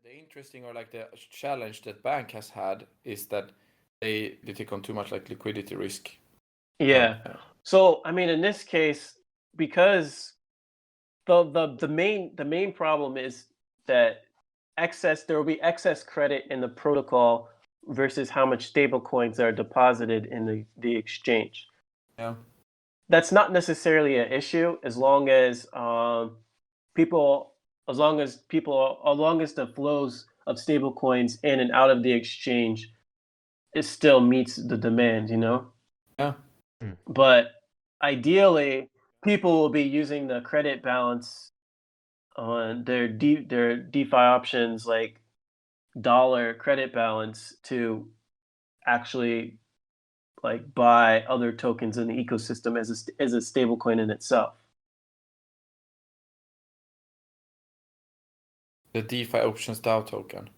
The interesting or like the challenge that bank has had is that they take on too much like liquidity risk. Yeah. So I mean, in this case, because the main problem is that there will be excess credit in the protocol versus how much stable coins are deposited in the exchange. Yeah. That's not necessarily an issue as long as people as long as the flows of stable coins in and out of the exchange, it still meets the demand, you know? Yeah. But ideally, people will be using the credit balance on their DeFi options, like dollar credit balance, to actually like buy other tokens in the ecosystem as a stable coin in itself. The DeFi Options DAO token.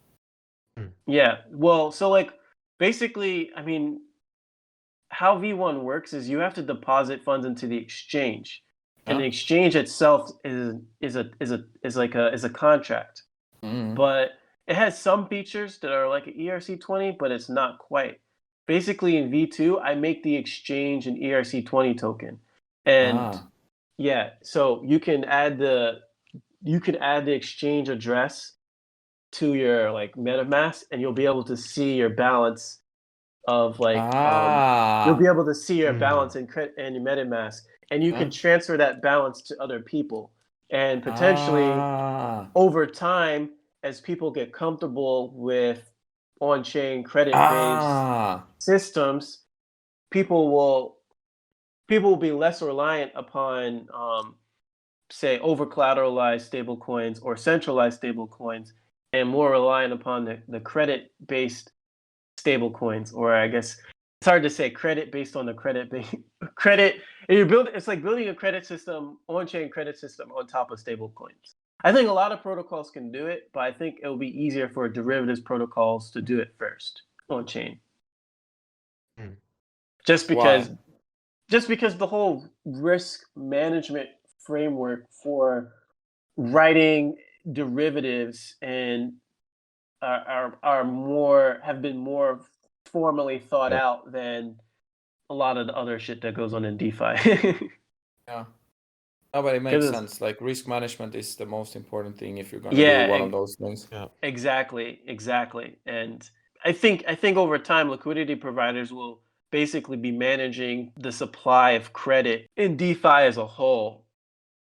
Yeah. Well, so like basically, I mean, how V1 works is you have to deposit funds into the exchange, and the Yeah. exchange itself is a contract. But it has some features that are like an ERC20, but it's not quite. Basically, in V2, I make the exchange an ERC20 token, and yeah, so you can add the exchange address to your like MetaMask, and you'll be able to see your balance of like you'll be able to see your balance in your MetaMask, and you can transfer that balance to other people, and potentially over time, as people get comfortable with on-chain credit-based systems, people will be less reliant upon say over-collateralized stablecoins or centralized stablecoins, and more reliant upon the credit-based stablecoins, or I guess it's hard to say credit based on the credit. It's like building a credit system, on-chain credit system on top of stablecoins. I think a lot of protocols can do it, but I think it will be easier for derivatives protocols to do it first on chain. Just because the whole risk management framework for writing derivatives and have been more formally thought out than a lot of the other shit that goes on in DeFi. Yeah. No, but it makes sense. Like risk management is the most important thing if you're gonna do one of those things. Yeah. Exactly. And I think over time liquidity providers will basically be managing the supply of credit in DeFi as a whole.